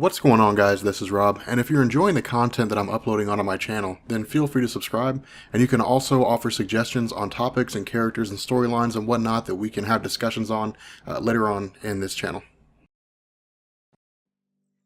What's going on, guys? This is Rob, and if you're enjoying the content that I'm uploading onto my channel, then feel free to subscribe, and you can also offer suggestions on topics and characters and storylines and whatnot that we can have discussions on later on in this channel.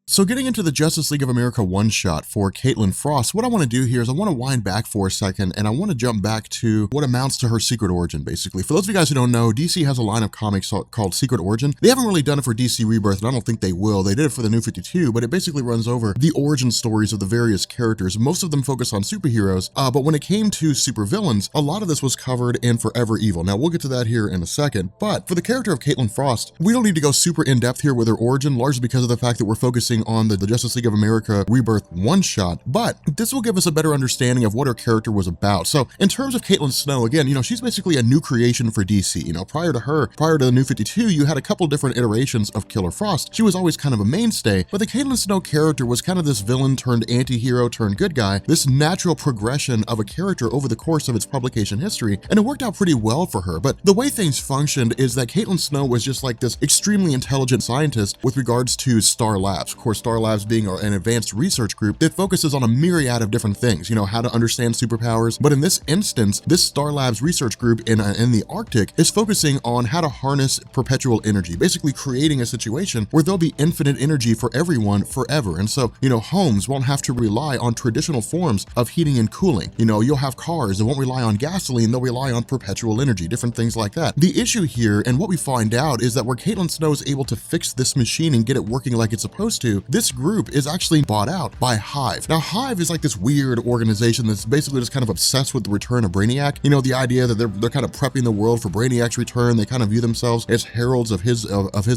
So getting into the Justice League of America one-shot for Caitlin Frost, what I want to do here is I want to wind back for a second and I want to jump back to what amounts to her secret origin, basically. For those of you guys who don't know, DC has a line of comics called Secret Origin. They haven't really done it for DC Rebirth, and I don't think they will. They did it for the New 52, but it basically runs over the origin stories of the various characters. Most of them focus on superheroes, but when it came to supervillains, a lot of this was covered in Forever Evil. Now, we'll get to that here in a second, but for the character of Caitlin Frost, we don't need to go super in-depth here with her origin, largely because of the fact that we're focusing on the Justice League of America Rebirth one-shot, but this will give us a better understanding of what her character was about. So in terms of Caitlin Snow, again, she's basically a new creation for DC. Prior to the New 52, you had a couple different iterations of Killer Frost. She was always kind of a mainstay, but the Caitlin Snow character was kind of this villain turned anti-hero turned good guy, this natural progression of a character over the course of its publication history, and it worked out pretty well for her. But the way things functioned is that Caitlin Snow was just like this extremely intelligent scientist with regards to Star Labs. Of course, Star Labs being an advanced research group that focuses on a myriad of different things, how to understand superpowers. But in this instance, this Star Labs research group in the Arctic is focusing on how to harness perpetual energy, basically creating a situation where there'll be infinite energy for everyone forever. And so, homes won't have to rely on traditional forms of heating and cooling. You'll have cars that won't rely on gasoline, they'll rely on perpetual energy, different things like that. The issue here, and what we find out, is that where Caitlin Snow is able to fix this machine and get it working like it's supposed to, this group is actually bought out by Hive. Now, Hive is like this weird organization that's basically just kind of obsessed with the return of Brainiac. The idea that they're kind of prepping the world for Brainiac's return. They kind of view themselves as heralds of his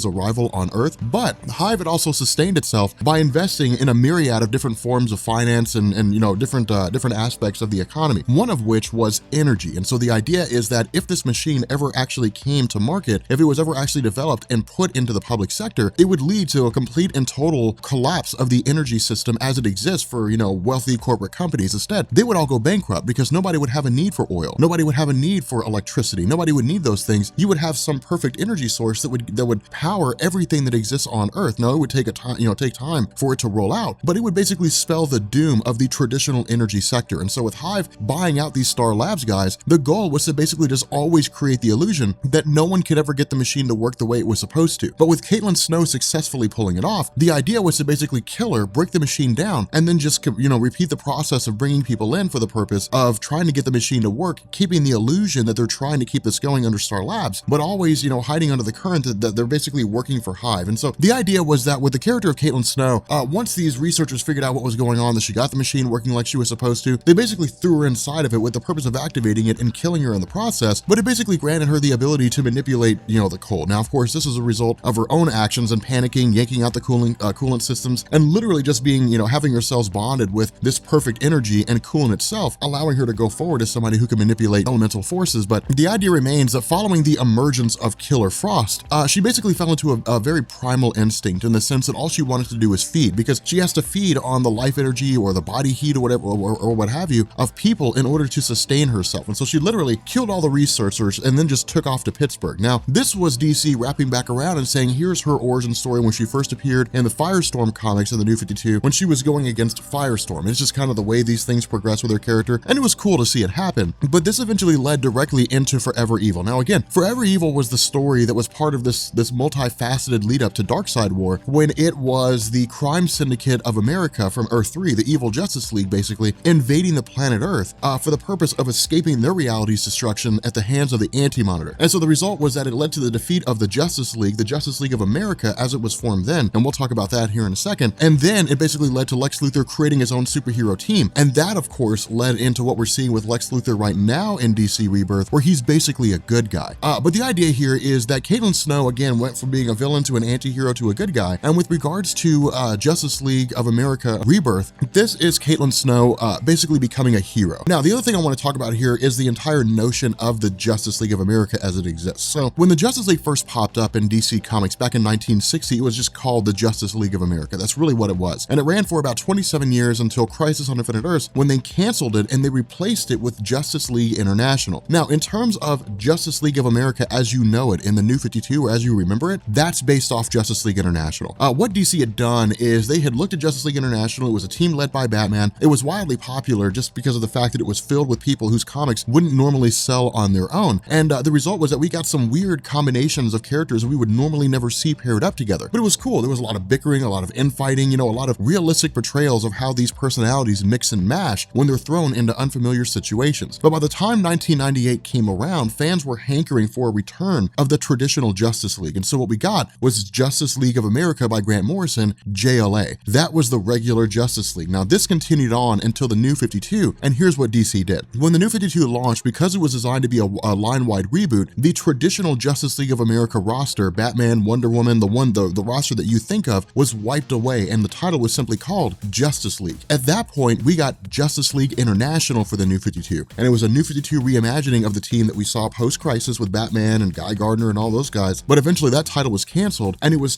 arrival on Earth. But Hive had also sustained itself by investing in a myriad of different forms of finance and different aspects of the economy, one of which was energy. And so the idea is that if this machine ever actually came to market, if it was ever actually developed and put into the public sector, it would lead to a complete and total collapse of the energy system as it exists for, wealthy corporate companies. Instead, they would all go bankrupt because nobody would have a need for oil. Nobody would have a need for electricity. Nobody would need those things. You would have some perfect energy source that would power everything that exists on Earth. Now, it would take time for it to roll out, but it would basically spell the doom of the traditional energy sector. And so with Hive buying out these Star Labs guys, the goal was to basically just always create the illusion that no one could ever get the machine to work the way it was supposed to. But with Caitlin Snow successfully pulling it off, the idea was to basically kill her, break the machine down, and then just repeat the process of bringing people in for the purpose of trying to get the machine to work, keeping the illusion that they're trying to keep this going under Star Labs, but always hiding under the current that they're basically working for Hive. And so the idea was that with the character of Caitlin Snow, once these researchers figured out what was going on, that she got the machine working like she was supposed to, they basically threw her inside of it with the purpose of activating it and killing her in the process. But it basically granted her the ability to manipulate the cold. Now, of course, this is a result of her own actions and panicking, yanking out the coolant systems, and literally just being having her cells bonded with this perfect energy and coolant itself, allowing her to go forward as somebody who can manipulate elemental forces. But the idea remains that following the emergence of Killer Frost, she basically fell into a very primal instinct, in the sense that all she wanted to do was feed, because she has to feed on the life energy or the body heat or whatever, or what have you, of people in order to sustain herself. And so she literally killed all the researchers and then just took off to Pittsburgh. Now, this was DC wrapping back around and saying, here's her origin story when she first appeared in the Firestorm comics in the New 52, when she was going against Firestorm. It's just kind of the way these things progress with her character, and it was cool to see it happen. But this eventually led directly into Forever Evil. Now, again, Forever Evil was the story that was part of this multifaceted lead up to Darkseid War, when it was the crime syndicate of America from Earth 3, the evil Justice League, basically invading the planet Earth for the purpose of escaping their reality's destruction at the hands of the Anti-Monitor. And so the result was that it led to the defeat of the Justice League of America as it was formed then, and we'll talk about that here in a second. And then it basically led to Lex Luthor creating his own superhero team, and that, of course, led into what we're seeing with Lex Luthor right now in DC Rebirth, where he's basically a good guy. But the idea here is that Caitlin Snow, again, went from being a villain to an anti-hero to a good guy, and with regards to Justice League of America Rebirth, this is Caitlin Snow basically becoming a hero. Now, the other thing I want to talk about here is the entire notion of the Justice League of America as it exists. So when the Justice League first popped up in DC Comics back in 1960, it was just called the Justice League of America. That's really what it was. And it ran for about 27 years until Crisis on Infinite Earths, when they canceled it and they replaced it with Justice League International. Now, in terms of Justice League of America as you know it in the New 52, or as you remember it, that's based off Justice League International. What DC had done is they had looked at Justice League International. It was a team led by Batman. It was widely popular just because of the fact that it was filled with people whose comics wouldn't normally sell on their own. And the result was that we got some weird combinations of characters we would normally never see paired up together. But it was cool. There was a lot of bickering, a lot of infighting, a lot of realistic portrayals of how these personalities mix and mash when they're thrown into unfamiliar situations. But by the time 1998 came around, fans were hankering for a return of the traditional Justice League. And so what we got was Justice League of America by Grant Morrison, JLA. That was the regular Justice League. Now, this continued on until the New 52, and here's what DC did. When the New 52 launched, because it was designed to be a line-wide reboot, the traditional Justice League of America roster, Batman, Wonder Woman, the roster that you think of, was wiped away, and the title was simply called Justice League. At that point, we got Justice League International for the New 52, and it was a New 52 reimagining of the team that we saw post-Crisis with Batman and Guy Gardner and all those guys. But eventually that title was canceled, and it was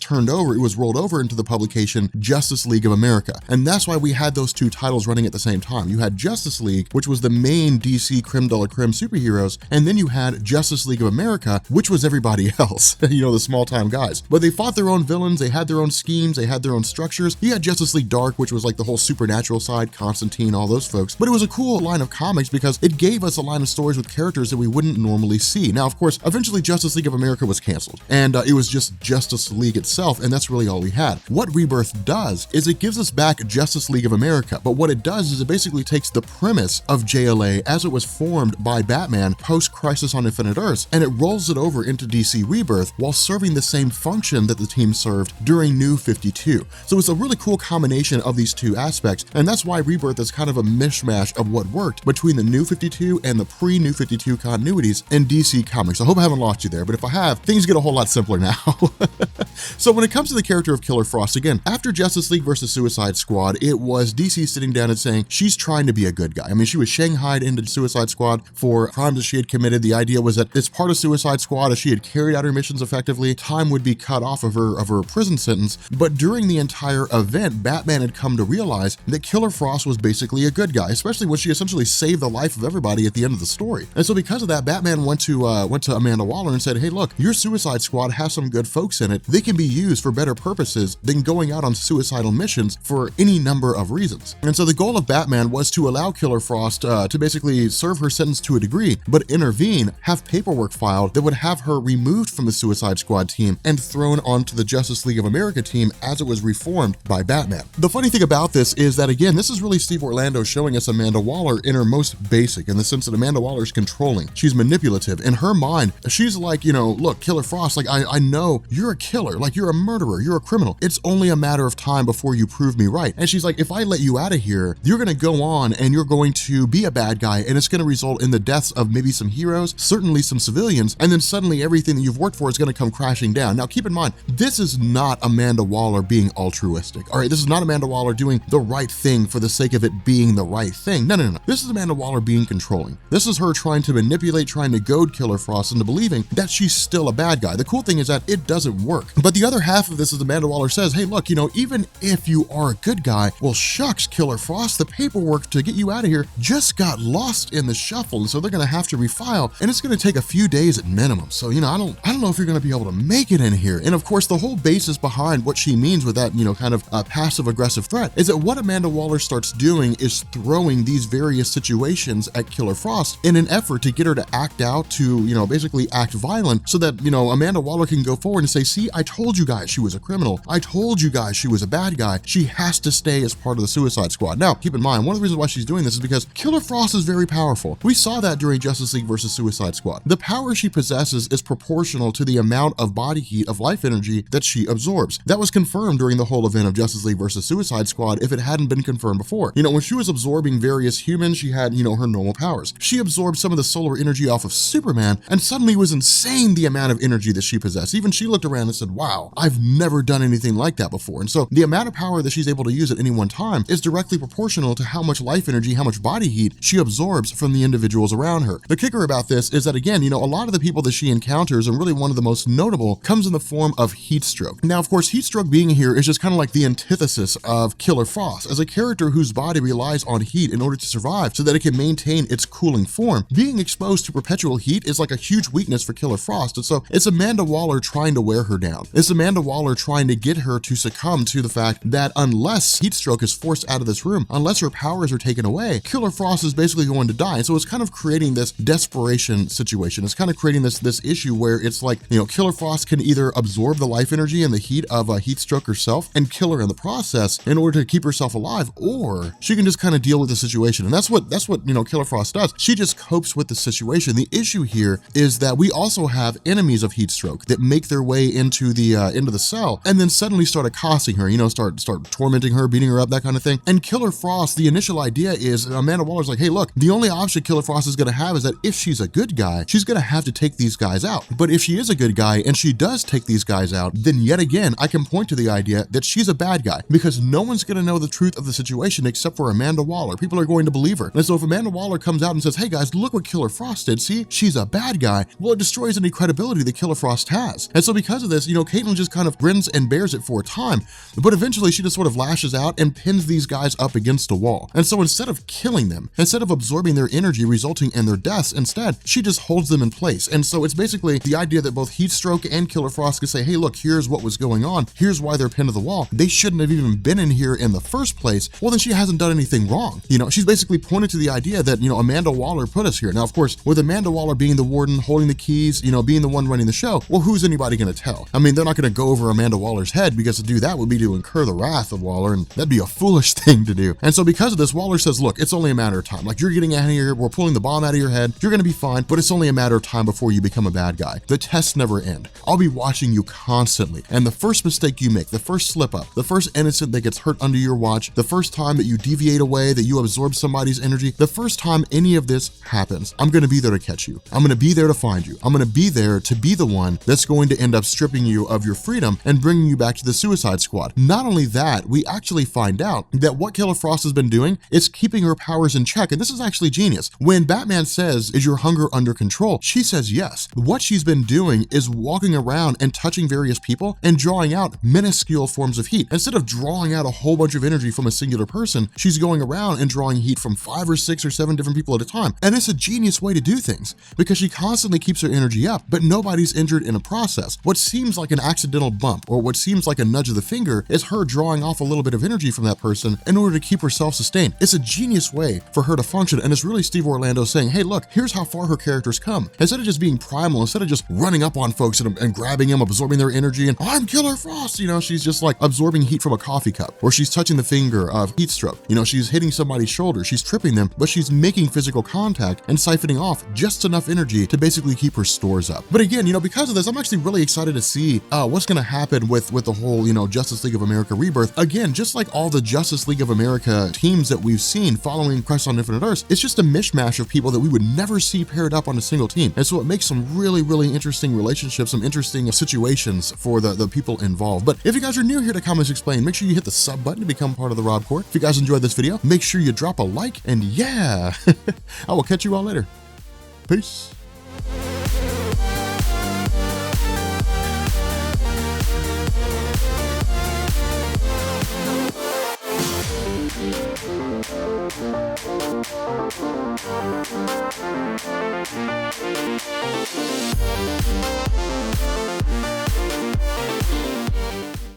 rolled over into the publication Justice League of America. And that's why we had those two titles running at the same time. You had Justice League, which was the main DC creme de la creme superheroes, and then you had Justice League of America, which was everybody else, the small-time guys. But they fought their own villains, they had their own schemes, they had their own structures. You had Justice League Dark, which was like the whole supernatural side, Constantine, all those folks. But it was a cool line of comics because it gave us a line of stories with characters that we wouldn't normally see. Now, of course, eventually Justice League of America was canceled, and it was just Justice League itself, and that's really all we had. What Rebirth does is it gives us back Justice League of America, but what it does is it basically takes the premise of JLA as it was formed by Batman post-Crisis on Infinite Earths, and it rolls it over into DC Rebirth while serving the same function that the team served during New 52. So it's a really cool combination of these two aspects, and that's why Rebirth is kind of a mishmash of what worked between the New 52 and the pre-New 52 continuities in DC Comics. I hope I haven't lost you there, but if I have, things get a whole lot simpler now. So when it comes to the character of Killer Frost, again, after Justice League versus Suicide Squad, it was DC sitting down and saying she's trying to be a good guy. I mean, she was shanghaied into Suicide Squad for crimes that she had committed. The idea was that as part of Suicide Squad, as she had carried out her missions effectively, time would be cut off of her prison sentence. But during the entire event, Batman had come to realize that Killer Frost was basically a good guy, especially when she essentially saved the life of everybody at the end of the story. And so because of that, Batman went to Amanda Waller and said, hey, look, your Suicide Squad has some good folks in it. They can be used for better purposes than going out on suicidal missions for any number of reasons. And so the goal of Batman was to allow Killer Frost to basically serve her sentence to a degree, but intervene, have paperwork filed that would have her removed from the Suicide Squad team and thrown onto the Justice League of America team as it was reformed by Batman. The funny thing about this is that, again, this is really Steve Orlando showing us Amanda Waller in her most basic, in the sense that Amanda Waller is controlling. She's manipulative. In her mind, she's like, look, Killer Frost, like, I know you're a killer, like you're a murderer, you're a criminal. It's only a matter of time before you prove me right. And she's like, if I let you out of here, you're going to go on and you're going to be a bad guy, and it's going to result in the deaths of maybe some heroes, certainly some civilians, and then suddenly everything that you've worked for is going to come crashing down. Now, keep in mind, this is not Amanda Waller being altruistic. All right, this is not Amanda Waller doing the right thing for the sake of it being the right thing. No. This is Amanda Waller being controlling. This is her trying to manipulate, trying to goad Killer Frost into believing that she's still a bad guy. The cool thing is that it doesn't work. But the other half of this is Amanda Waller says, hey, look, even if you are a good guy, well, shucks, Killer Frost, the paperwork to get you out of here just got lost in the shuffle, and so they're going to have to refile, and it's going to take a few days at minimum. So, I don't know if you're going to be able to make it in here. And of course, the whole basis behind what she means with that, kind of passive-aggressive threat is that what Amanda Waller starts doing is throwing these various situations at Killer Frost in an effort to get her to act out, to, basically act violent, so that, Amanda Waller can go forward and say, see, I told you guys she was a criminal. I told you guys she was a bad guy. She has to stay as part of the Suicide Squad. Now, keep in mind, one of the reasons why she's doing this is because Killer Frost is very powerful. We saw that during Justice League versus Suicide Squad. The power she possesses is proportional to the amount of body heat, of life energy that she absorbs. That was confirmed during the whole event of Justice League versus Suicide Squad if it hadn't been confirmed before. When she was absorbing various humans, she had, her normal powers. She absorbed some of the solar energy off of Superman, and suddenly it was insane the amount of energy that she possessed. Even she looked around and said, wow, I've never done anything like that before. And so the amount of power that she's able to use at any one time is directly proportional to how much life energy, how much body heat she absorbs from the individuals around her. The kicker about this is that, again, a lot of the people that she encounters, and really one of the most notable, comes in the form of heat stroke. Now, of course, heat stroke being being here is just kind of like the antithesis of Killer Frost. As a character whose body relies on heat in order to survive so that it can maintain its cooling form, being exposed to perpetual heat is like a huge weakness for Killer Frost. And so it's Amanda Waller trying to wear her down. It's Amanda Waller trying to get her to succumb to the fact that unless Heatstroke is forced out of this room, unless her powers are taken away, Killer Frost is basically going to die. And so it's kind of creating this desperation situation. It's kind of creating this issue where it's like, you know, Killer Frost can either absorb the life energy and the heat of Heatstroke herself and kill her in the process in order to keep herself alive, or she can just kind of deal with the situation. And that's what you know, Killer Frost does. She just copes with the situation. The issue here is that we also have enemies of Heatstroke that make their way into the cell and then suddenly start accosting her, you know, start tormenting her, beating her up, that kind of thing. And Killer Frost, the initial idea is Amanda Waller's like, hey, look, the only option Killer Frost is going to have is that if she's a good guy, she's going to have to take these guys out. But if she is a good guy and she does take these guys out, then yet again, I can point to the idea that she's a bad guy, because no one's going to know the truth of the situation except for Amanda Waller. People are going to believe her. And so if Amanda Waller comes out and says, hey guys, look what Killer Frost did, see, she's a bad guy, well, it destroys any credibility that Killer Frost has. And so because of this, you know, Caitlyn just kind of grins and bears it for a time, but eventually she just sort of lashes out and pins these guys up against a wall. And so instead of killing them, instead of absorbing their energy resulting in their deaths, instead, she just holds them in place. And so it's basically the idea that both Heatstroke and Killer Frost can say, hey, look, here's what was going on. Here's why they're pinned to the wall. They shouldn't have even been in here in the first place. Well, then she hasn't done anything wrong. You know, she's basically pointed to the idea that, you know, Amanda Waller put us here. Now, of course, with Amanda Waller being the warden, holding the keys, you know, being the one running the show, well, who's anybody going to tell? I mean, they're not going to go over Amanda Waller's head, because to do that would be to incur the wrath of Waller, and that'd be a foolish thing to do. And so because of this, Waller says, look, it's only a matter of time. Like, you're getting out of here, we're pulling the bomb out of your head, you're going to be fine, but it's only a matter of time before you become a bad guy. The tests never end. I'll be watching you constantly, and the first mistake you make, the first slip up, the first innocent that gets hurt under your watch, the first time that you deviate away, that you absorb somebody's energy, the first time any of this happens, I'm going to be there to catch you. I'm going to be there to find you. I'm going to be there to be the one that's going to end up stripping you of your freedom and bringing you back to the Suicide Squad. Not only that, we actually find out that what Killer Frost has been doing is keeping her powers in check. And this is actually genius. When Batman says, is your hunger under control? She says yes. What she's been doing is walking around and touching various people and drawing out minuscule forms of heat. Instead of drawing out a whole bunch of energy from a singular person, she's going around and drawing heat from 5 or 6 or 7 different people at a time. And it's a genius way to do things, because she constantly keeps her energy up, but nobody's injured in a process. What seems like an accidental bump, or what seems like a nudge of the finger, is her drawing off a little bit of energy from that person in order to keep herself sustained. It's a genius way for her to function, and it's really Steve Orlando saying, hey, look, here's how far her character's come. Instead of just being primal, instead of just running up on folks and grabbing them, absorbing their energy, and I'm Killer Frost, you know, she's just like absorbing heat from a coffee cup, or she's touching the finger of Heatstroke. You know, she's hitting somebody's shoulder, she's tripping them, but she's making physical contact and siphoning off just enough energy to basically keep her stores up. But again, you know, because of this, I'm actually really excited to see what's going to happen with the whole, you know, Justice League of America Rebirth. Again, just like all the Justice League of America teams that we've seen following Crisis on Infinite Earths, it's just a mishmash of people that we would never see paired up on a single team. And so it makes some really, really interesting relationships, some interesting situations for the people involved. But if you guys are new here to Comics Explained, make sure you hit the sub button to become part of the Rob Corps. If you guys enjoyed this video, make sure you drop a like, and yeah, I will catch you all later. Peace.